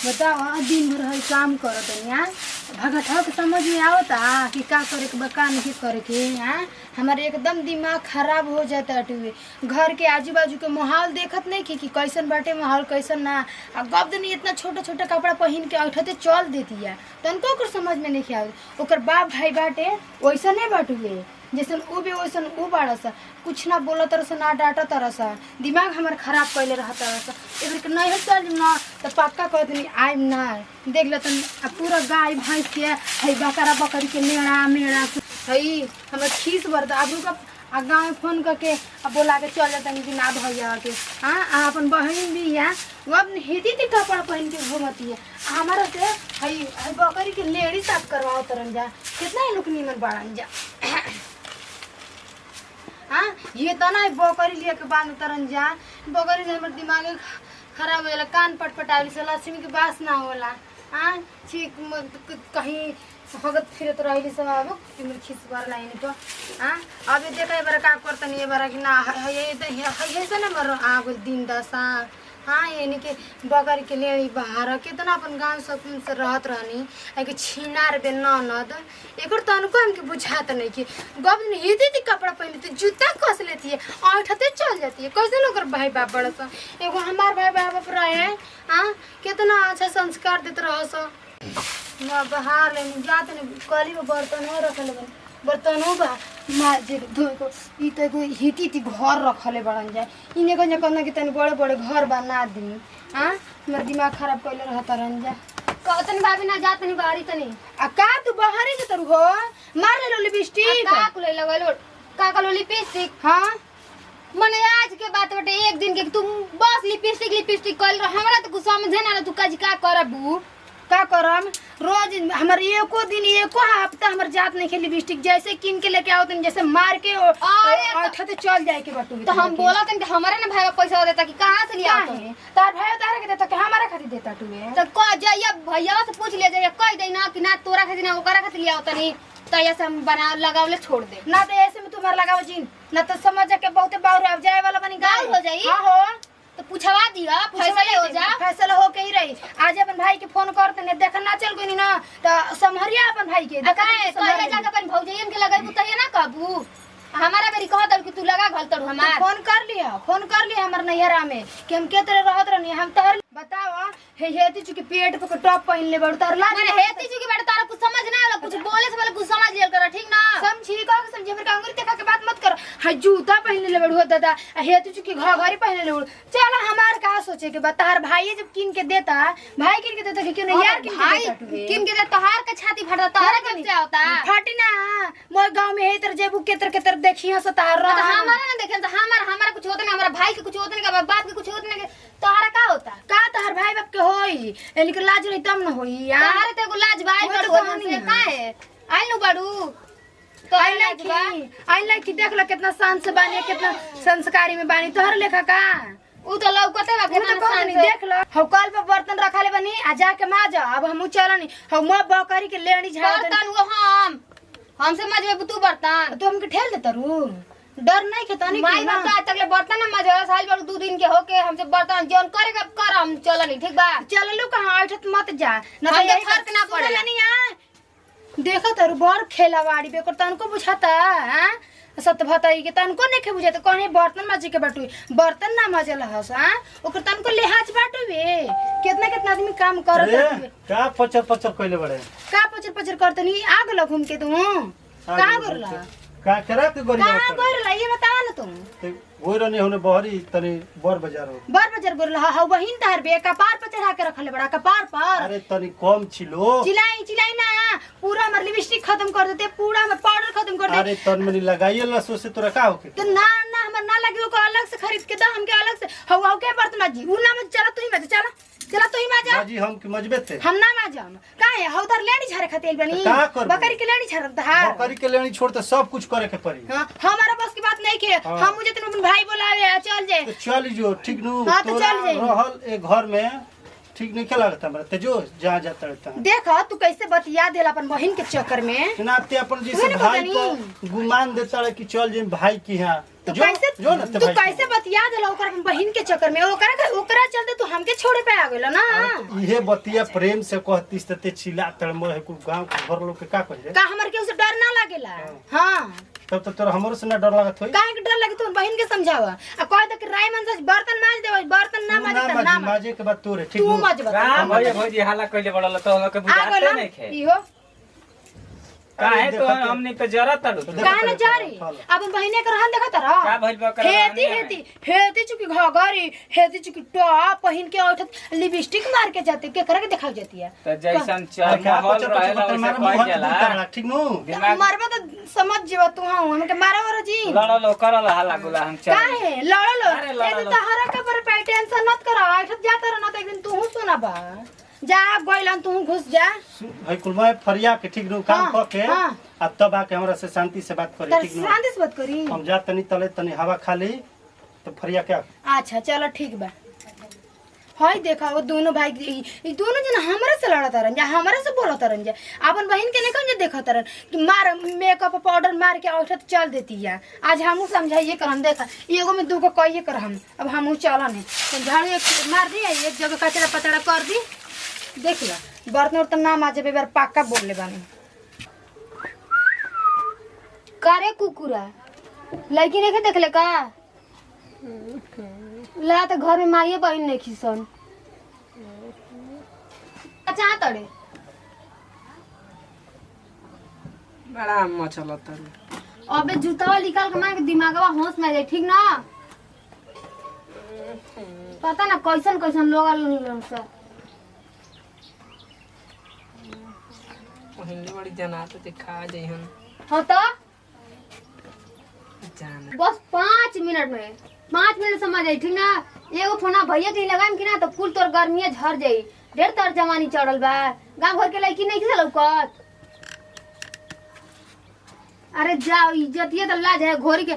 बताओ दिन भर है काम करो तनिया भगठा के समझ में आवता कि का करे के बा का नहीं करे के। हमारे एकदम दिमाग खराब हो जाता है। घर के आजू बाजू के माहौल देखत नहीं कि कैसन बाटे माहौल कैसन ना। आ गब दिन इतना छोटा छोटा कपड़ा पहन के उठते चल देती है तनको ओकर समझ में नहीं आवत। ओकर बाप भाई बाटे वैसा नहीं बाटुए जैसन ऊ भी वैसन ऊ बाड़ा सा कुछ ना बोला तरह से ना डांटा तरह सा दिमाग हमार खराब कैले रहा तरह सा। एक नहीं है चल ना तो पक्का कह दिन आइम ना देख ले तन पूरा गाय भैंस के है बकरा बकरी के मेड़ा मेड़ा है हमारे खीस बरता आबू का आ गाँव में फोन करके अब बोला के चल जाता दिन आ भैया के। हाँ अपन बहन भी है वो अपनी हिदी थी कपड़ा पहन के घूमती है हमारा से है बकरी के लेड़ी साफ करवाओ तरन जा कितना ही लोग नीमन बाड़न जा। हाँ ये तो ना बकरी लिए के बांध तरन जा बकरी से हमारे दिमाग खराब हो जाला कान पटपटावली से लक्ष्मी के बास ना होला। हाँ ठीक कहीं भगत फिरत रही सब अब इमर खींच बर लाइन तो। हाँ अभी देखा बार का करता नहीं बार कि ना ये से ना मर आग दिन दशा। हाँ यानी कि बकरी के ले बाहर कितना अपन गाँव सकून से रहत रहनी है कि छीनार बे ननद एक तनको हमके बुझात नहीं कि गब हिदी थी कपड़ा पहनती थी जूता कस लेती है ऐठते चल जाती है कैसे लोग भाई बाप बड़ा सा एगो हमार भाई बाप रहे। हाँ कितना अच्छा संस्कार देते रह सो बाहर ले जाते नहीं कली में बर्तन रखल बर्तनों बा माजे धोए को ई तो एगो हिटी ती घर रखले बड़न जाए इने को न करना कि तनी बड़े बड़े घर बना दी। हां हमर दिमाग खराब कइले रहत रन जा कहतन भाभी ना जात नहीं बाहरी तनी आ का तू बाहरी जे तरु हो मार ले लिपस्टिक का कुले लगलो का लिपस्टिक। हां मने आज के बात बटे एक दिन के तुम बस लिपस्टिक कइल हमरा तो कुछ समझे ना तू काज का करबू का करम रोज हमारे एको दिन एको हफ्ता हमारे जात नहीं खेली लिपस्टिक जैसे किन के लेके आओ तन जैसे मार के तो चल जाए के बटू तो हम बोला तन कि हमारे ना भाई पैसा देता कि कहां से लिया तूने तार भाई तारे के देता कि हमारा खातिर देता तू तो क जाइए भैया से पूछ ले जाइए कह दे ना कि ना तोरा खातिर ना ओकरा खातिर लिया तनी तो ऐसे हम बना लगावले छोड़ दे ना तो ऐसे में तुम्हारा लगाओ जीन ना तो समझ के बहुते बाउर अब जाए वाला बनी गाल हो जाई। हां हो तो पूछवा दिया फैसला हो जा फैसला हो के ही रही आज अपन भाई के फोन करते ने देखन ना चल गई ना तो समहरिया अपन भाई के देखा कहले जाके अपन भौजैयन के लगाई तहिया ना कहबू हमारा बेरी कह दल कि तू लगा घल तड़ू हमार फोन कर लिया हमर नैहरा में कि हम के तरह रहत रहनी हम तहर बताओ हेती चुकी पेट पे टॉप पहन ले बड़ तार ला मैंने हेती चुकी बेटा तारा कुछ समझ ना आला कुछ बोले से पहले कुछ समझ लिया कर ठीक ना समझी का समझे हमर अंगुरी देखा के बात मत कर है जूता पहन ले बड़ दादा हेती चुकी घरी पहन ले चल हमार का सोचे के बतार भाई जब किन के देता भाई किन के देता कि क्यों नहीं यार किन के देता तोहार के छाती फटता तारा के से होता फटी ना मोर गांव में हे तर जेबू के तर देखी हस तार हमारा ना देखे तो हमारा कुछ होता नहीं हमारा भाई के कुछ होता नहीं बाप के कुछ होता नहीं तोहरा का होता का तोहर भाई बाप के होई लेकिन लाज नहीं तब न होई यार तोहरे ते को लाज भाई बड़ से का है आइलू बड़ू तो आई लाइक कि देख ल कितना शान से बानी कितना संस्कारी में बानी तोहर लेखा का उ तो लौकते बा कितना शान देख ल हम कल पे बर्तन रखाले बनी आ जाके माजा अब हम चलनी हम बकरी के लेनी झाड़ बर्तन वो हमसे मजबे तू बर्तन तो हमके ठेल देता रू डर नहीं खेता नहीं माई बाप का तकले बर्तन ना मजा साल भर 2 दिन के होके हमसे बर्तन जोन करेगा कर हम चलनी ठीक बा चललू कहां आठत मत जा ना तो ये फर्क ना पड़ेला नहीं आ देखा तारू बड़ खेलावाड़ी बे कर तनको बुझाता हां सत भताई के तनको नहीं खे बुझाता कहीं बर्तन माजे के बाटू बर्तन ना मजेला हस हां ओकर तनको लिहाज बाटू बे कितना आदमी काम करत है का पचर कइले बड़े का पचर करतनी आग ल घूम के तू का करला का करा के गोरी का करला ये बता ना तुम गोई रहने होने बहरी तनी बर बाजार गोरला हा बहिन तार बे कपार पे चढ़ा के रखले बड़ा कपार पर अरे तनी कम छिलो चिलाई ना पूरा हमर लिपस्टिक खत्म कर देते पूरा हमर पाउडर खत्म कर दे अरे तन मनी लगाइए लसो से तोरा का होके तो ना हमर ना लगी को अलग से खरीद के द हमके अलग से हवा के बर्तन जी उ ना में चला तू ही में चला तो ही माजा जी हम के मजबे थे हम ना माजाम का है हौदर लेडी झारे खातिर बनी बकरी के लेडी झारे धार बकरी के लेडी छोड़ त सब कुछ करे के पड़ी। हां हमारा बस की बात नहीं के हम मुझे तुम भाई बोलावे चल जे तो चल जो ठीक नु तो चल जे रहल एक घर में ठीक नहीं क्या लगता हमरा तेजो जहाँ जाता रहता है। देख तू कैसे बतिया देला अपन बहन के चक्कर में ना ते अपन जैसे भाई को गुमान देता है कि चल जे भाई की यहाँ तू कैसे बतिया देला ओकर अपन बहन के चक्कर में ओकरा चलते तू हमके छोड़े पे आ गेला ना। ये बतिया प्रेम से कहतीस ते चिल्ला तड़मो है कुल गांव के घर लोग के का कहे का हमर के उसे डर ना लागेला। हां तब तो तोरा हमरो से ना डर लागत होई काहे के डर लगे तू बहन के समझावा आ कह दे कि राय मन से बर्तन माज देबे बर्तन ना माजे त ना माजे के बात तोरे ठीक तू मत बता हां भैया भौजी हाला कइले बड़ल तो हम के बुझाते नहीं खे इहो काहे तो हमनी पे जरूरत तड़ो काहे न जारी अपन बहिने के रहन देखत रह का भइल बा कर हेती चुकी घगरी हेती चुकी टॉप पहिन के उठत लिपस्टिक मार के जाते के करे के दिखाई जाती है त जैसन चार माहौल रहेला वैसे कह जाला ठीक नु मारबे तो समझ जेबा तू हां हमके मारा वर जी लड़लो करल हाला गुला हम चल काहे लड़लो ए तो तहरा के पर पे टेंशन मत कर उठत जात रह न त एक दिन तू सुनाबा जा गइलन तू घुस जा भाई कुल मैं फरिया के ठीक नु काम क के अब तब आके हमरा से शांति से बात करे ठीक नु शांति से बात करी हम जा तनी तले तनी हवा खा ली तो फरिया क्या अच्छा चलो ठीक बा। हाय देखा वो दोनों भाई ई दोनों जन हमरा से लड़त रहन जा हमरा से बोलत रहन जा अपन बहन के नहीं जे देखत रहन कि मार मेकअप पाउडर मार के औठत चल देती है। आज हमहू समझाइए कर हम देखा एगो में दूगो कहिए कर हम अब हमहू चला नहीं समझाड़ी एक मार दी एक जगह कचरा पतड़ा कर दी देख ला बर्तन उर्तन ना माजे बेर पक्का बोल ले बानी करे कुकुरा लड़की नहीं देख ले का ला तो घर में माइए बहन नहीं खिसन अच्छा तड़े बड़ा मचलत अबे जूतावा निकाल के मार के दिमागवा होश में आ जाए ठीक ना पता ना कैसन कैसन लोग सब हिंदी बड़ी जना तो दिखा जइहन हाँ तो जान बस 5 मिनट में 5 मिनट समझ आई ठीक ना एगो फोना भैया के लगाम कि ना तो कुल तोर गर्मिया झड़ जाई ढेर तोर जवानी चढ़ल बा गांव घर के लड़की नहीं खिसा लौकत अरे जाओ इज्जतिए तो लाज है घोरी के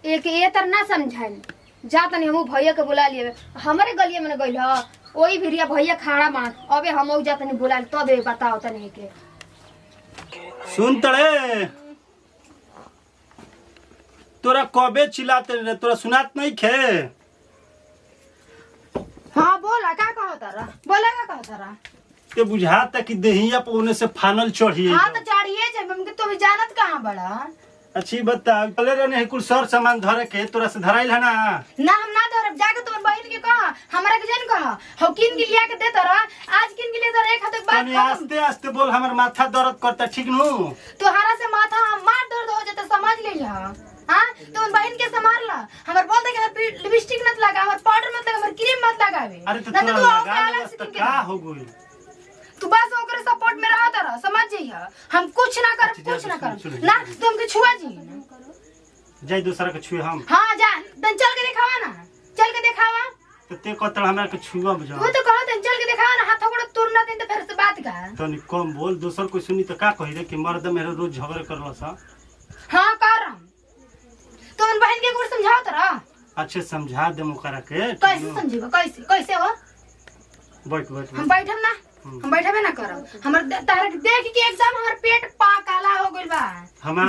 एक ए तर ना समझाई जा तनी हम भैया के बुला लिए हमारे गलिए में गइल ह ओई भिरिया भैया खाड़ा मान अबे हम जा तनी बुला तबे बताओ तनी के सुन तड़े तोरा कबे चिल्लाते रे तोरा सुनात नहीं खे हां बोला का कहत रहा बोला का कहत रहा ते बुझाता कि देहिया पौने से फानल चढ़िए हां तो चढ़िए जे हम के तू भी जानत कहां बड़ा अच्छी बता चले रहने कुल सर सामान धरे के तोरा से धराइल है ना हम ना धरब जाके तोर बहन के कहा हमरा के जन कहा हो किन के लिया के दे तोरा आज किन के लिए तोरा एक हाथ बात तनी आस्ते आस्ते बोल हमर माथा दर्द करता ठीक नु तोहरा से माथा मार दर्द हो जाता समझ ले जा हां तोर बहन के संभाल ला हमर बोल दे के लिपस्टिक मत लगा हमर पाउडर मत लगा हमर क्रीम मत लगावे अरे तो तोरा लगा तो का हो गई तू बस ओकरे सपोर्ट में रहा तारा समझ जइहा हम कुछ ना कर कुछ ना कर ना तुम के छुआ जी जाई दूसरा के छुए हम हां जा तन चल के दिखावा ना चल के दिखावा तो ते कतड़ हमरा के छुआ बुझा तू तो कहो तन चल के दिखावा ना हाथ गोड़ तुरना दिन तो फिर से बात का तनी कम बोल दूसर कोई सुनी तो का कहि रे कि मर्द मेरे रोज झगड़े करला सा हां कर तो उन बहन के गुड़ समझाओ तरा अच्छे समझा दे मुकरा के कैसे समझेबा कैसे कैसे हो बैठ बैठ हम बैठम ना हम बैठबे ना करब हमर तार देख के एकदम हमर पेट काला हो गइल बा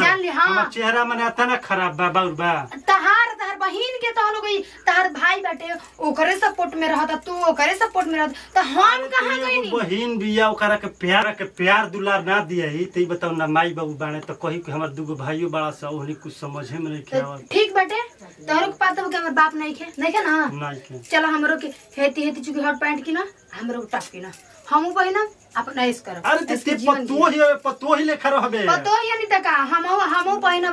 जान ली हां हमर चेहरा मने आता ना खराब बा बाउर बा तहार बहिन के तो लोग तार भाई बाटे ओकरे सपोर्ट में रहता तू ओकरे सपोर्ट में रहता तो हम कहां गइनी बहिन बिया ओकरा के प्यार दुलार ना दियही तई बताऊ ना माई बाबू बाणे तो कहि कि हमर दुगो भाइयो बड़ा सा ओहनी कुछ समझे में नहीं खेवल ठीक बाटे तोरो के पता के हमर बाप नहीं खे ना नहीं खे चलो हमरो के हेती हेती चुकी हॉट पैंट की ना हमरो टॉप की ना हमहु पहिना अपन ऐस करब अरे ते पतो ही लेखा रहबे पतो ही नहीं तका हमहु पहिना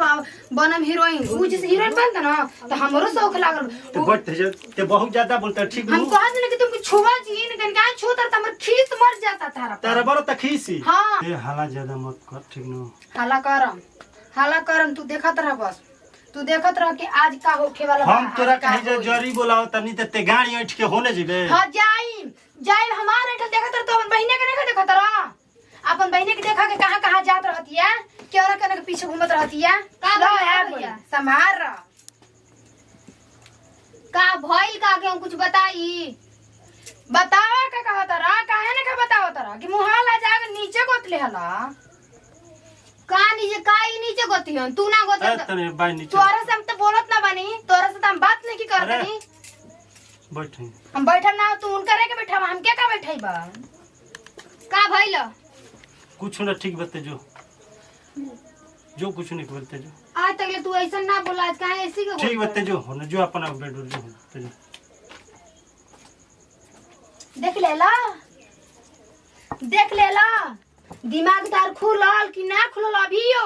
बनम हीरोइन उ जैसे हीरोइन बनता ना तो हमरो शौक लागल ते बट ते बहुत ज्यादा बोलता ठीक हम कह दिन कि तुमको छुआ जी न का छूतर त हमर खीस मर जाता तारा बरो त खीसी हां ए हाला ज्यादा मत कर ठीक न हाला करम तू देखत रह बस तू देखत रह कि आज का होखे वाला हम तोरा कहि जरी बोलाओ तनी ते गाड़ी उठ के होने जेबे हां जाई हमारे एठल देखत रह तो अपन बहिने के नहीं देखत रह अपन बहिने के देखा के कहां जात रहती है केरा कने के पीछे घूमत रहती है का भइल संभाल रह का भइल का के हम कुछ बताई बतावा तोरा कि मुहाला जाके नीचे गोतले हला का नीचे गोती हन तू ना गोते तने बाई नीचे तोरा से हम तो बोलत ना बनी तोरा से तो हम बात नहीं की करत अरे। नहीं बैठ हम बैठम ना तू उनका रह के बैठा हम क्या का बैठाई बा का भइल कुछ ना ठीक बते जो कुछ नहीं बोलते जो आज तक तू ऐसा ना बोला आज काहे ऐसी के ठीक बते जो होने जो अपना बेडरूम जो होने जो देख लेला दिमाग तार खुलल कि ना खुलल अभियो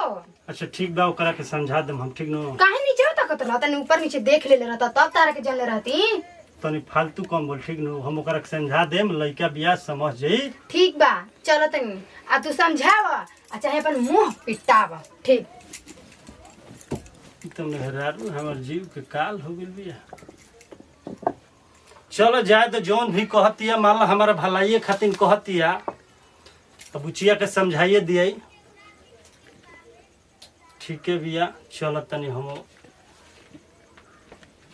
अच्छा ठीक बा ओकरा के समझा दम हम ठीक न काहे नीचे तकत रहता तनी ऊपर नीचे देख ले रहता तब तारा के जल रहती तनी फालतू कम बोल ठीक न हम ओकरा के समझा देम लइका बियाह समझ जाई ठीक बा चलो तनी आ तू समझाव आ चाहे अपन मुंह पिटाव ठीक तुम मेहरारू हमर जीव के काल हो गेल बिया चलो जाए तो जौन भी कहतिया मान लो हमारा भलाइये खातिर कहतिया अब बुचिया के समझाइए दिया ठीक है बिया चलो तनी हम